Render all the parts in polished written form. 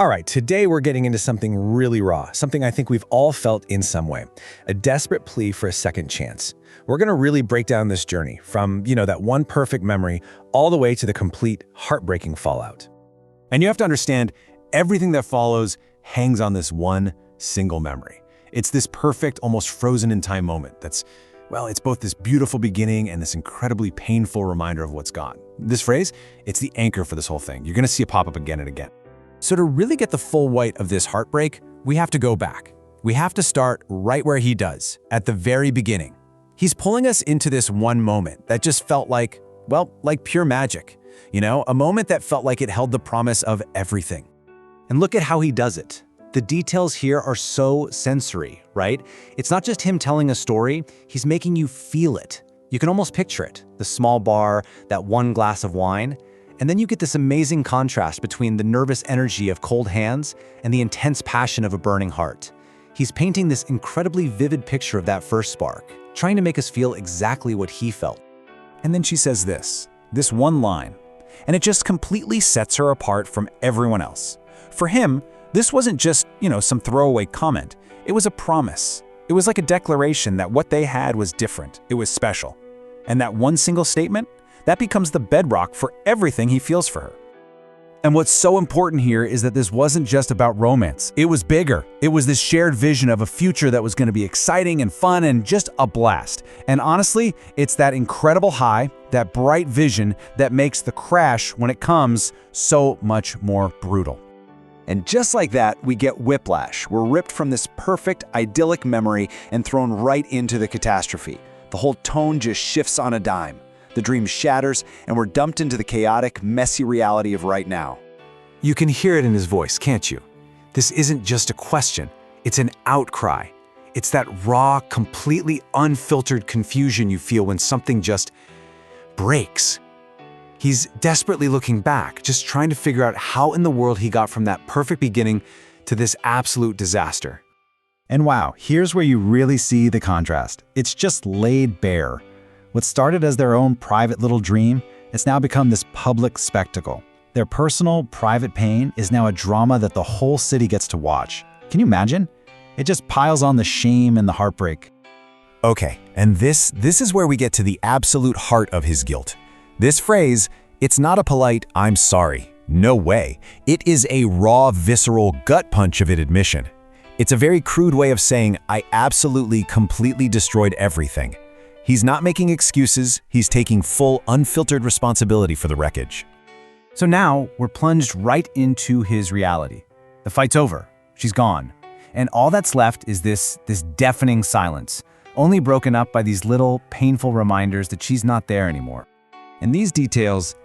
All right, today we're getting into something really raw, something I think we've all felt in some way, a desperate plea for a second chance. We're going to really break down this journey from, that one perfect memory all the way to the complete heartbreaking fallout. And you have to understand, everything that follows hangs on this one single memory. It's this perfect, almost frozen in time moment that's, it's both this beautiful beginning and this incredibly painful reminder of what's gone. This phrase, it's the anchor for this whole thing. You're going to see it pop up again and again. So to really get the full weight of this heartbreak, we have to go back. We have to start right where he does, at the very beginning. He's pulling us into this one moment that just felt like pure magic. A moment that felt like it held the promise of everything. And look at how he does it. The details here are so sensory, right? It's not just him telling a story, he's making you feel it. You can almost picture it, the small bar, that one glass of wine, and then you get this amazing contrast between the nervous energy of cold hands and the intense passion of a burning heart. He's painting this incredibly vivid picture of that first spark, trying to make us feel exactly what he felt. And then she says this one line, and it just completely sets her apart from everyone else. For him, this wasn't just, some throwaway comment. It was a promise. It was like a declaration that what they had was different. It was special. And that one single statement, that becomes the bedrock for everything he feels for her. And what's so important here is that this wasn't just about romance. It was bigger. It was this shared vision of a future that was going to be exciting and fun and just a blast. And honestly, it's that incredible high, that bright vision that makes the crash, when it comes, so much more brutal. And just like that, we get whiplash. We're ripped from this perfect, idyllic memory and thrown right into the catastrophe. The whole tone just shifts on a dime. The dream shatters, and we're dumped into the chaotic, messy reality of right now. You can hear it in his voice, can't you? This isn't just a question, it's an outcry. It's that raw, completely unfiltered confusion you feel when something just breaks. He's desperately looking back, just trying to figure out how in the world he got from that perfect beginning to this absolute disaster. And wow, here's where you really see the contrast. It's just laid bare. What started as their own private little dream, it's now become this public spectacle. Their personal, private pain is now a drama that the whole city gets to watch. Can you imagine? It just piles on the shame and the heartbreak. Okay, and this is where we get to the absolute heart of his guilt. This phrase, it's not a polite, "I'm sorry." No way. It is a raw, visceral gut punch of an admission. It's a very crude way of saying, I absolutely, completely destroyed everything. He's not making excuses, he's taking full, unfiltered responsibility for the wreckage. So now, we're plunged right into his reality. The fight's over. She's gone. And all that's left is this deafening silence, only broken up by these little, painful reminders that she's not there anymore. And these details,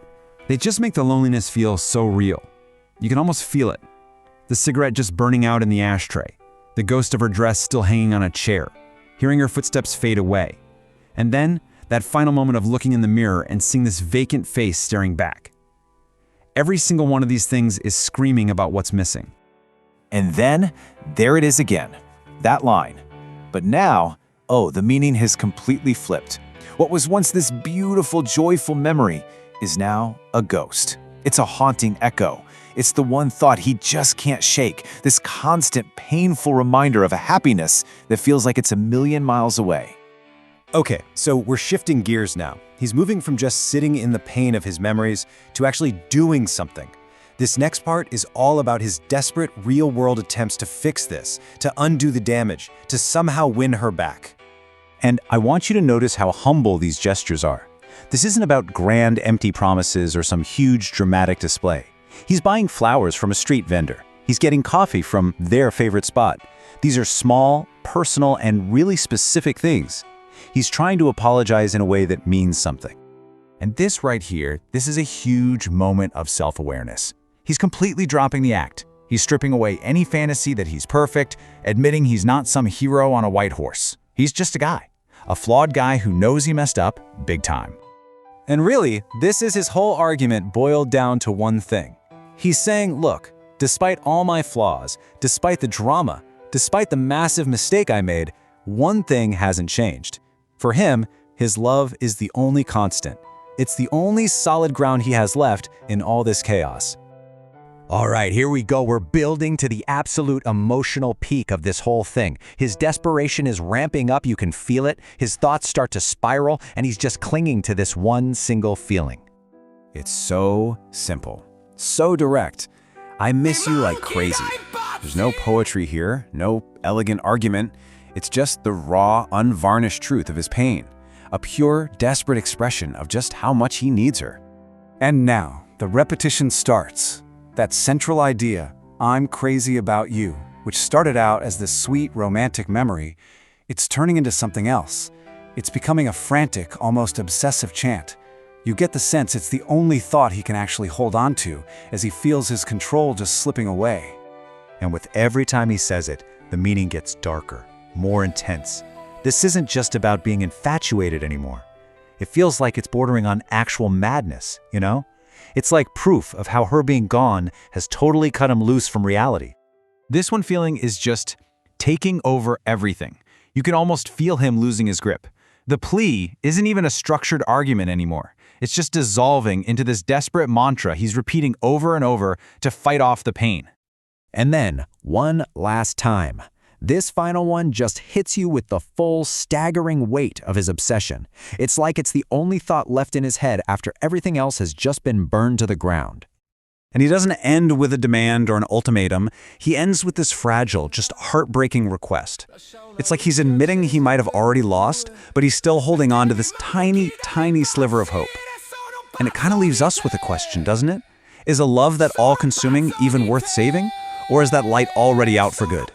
they just make the loneliness feel so real. You can almost feel it. The cigarette just burning out in the ashtray, the ghost of her dress still hanging on a chair, hearing her footsteps fade away. And then, that final moment of looking in the mirror and seeing this vacant face staring back. Every single one of these things is screaming about what's missing. And then, there it is again, that line. But now, the meaning has completely flipped. What was once this beautiful, joyful memory is now a ghost. It's a haunting echo. It's the one thought he just can't shake, this constant, painful reminder of a happiness that feels like it's a million miles away. Okay, so we're shifting gears now. He's moving from just sitting in the pain of his memories to actually doing something. This next part is all about his desperate, real-world attempts to fix this, to undo the damage, to somehow win her back. And I want you to notice how humble these gestures are. This isn't about grand, empty promises or some huge, dramatic display. He's buying flowers from a street vendor. He's getting coffee from their favorite spot. These are small, personal, and really specific things. He's trying to apologize in a way that means something. And this right here, this is a huge moment of self-awareness. He's completely dropping the act. He's stripping away any fantasy that he's perfect, admitting he's not some hero on a white horse. He's just a guy, a flawed guy who knows he messed up big time. And really, this is his whole argument boiled down to one thing. He's saying, look, despite all my flaws, despite the drama, despite the massive mistake I made, one thing hasn't changed. For him, his love is the only constant. It's the only solid ground he has left in all this chaos. All right, here we go. We're building to the absolute emotional peak of this whole thing. His desperation is ramping up, you can feel it. His thoughts start to spiral, and he's just clinging to this one single feeling. It's so simple, so direct. I miss you like crazy. There's no poetry here, no elegant argument. It's just the raw, unvarnished truth of his pain. A pure, desperate expression of just how much he needs her. And now, the repetition starts. That central idea, I'm crazy about you, which started out as this sweet, romantic memory, it's turning into something else. It's becoming a frantic, almost obsessive chant. You get the sense it's the only thought he can actually hold on to as he feels his control just slipping away. And with every time he says it, the meaning gets darker, more intense. This isn't just about being infatuated anymore. It feels like it's bordering on actual madness, you know? It's like proof of how her being gone has totally cut him loose from reality. This one feeling is just taking over everything. You can almost feel him losing his grip. The plea isn't even a structured argument anymore. It's just dissolving into this desperate mantra he's repeating over and over to fight off the pain. And then, one last time. This final one just hits you with the full, staggering weight of his obsession. It's like it's the only thought left in his head after everything else has just been burned to the ground. And he doesn't end with a demand or an ultimatum. He ends with this fragile, just heartbreaking request. It's like he's admitting he might have already lost, but he's still holding on to this tiny, tiny sliver of hope. And it kind of leaves us with a question, doesn't it? Is a love that all-consuming even worth saving? Or is that light already out for good?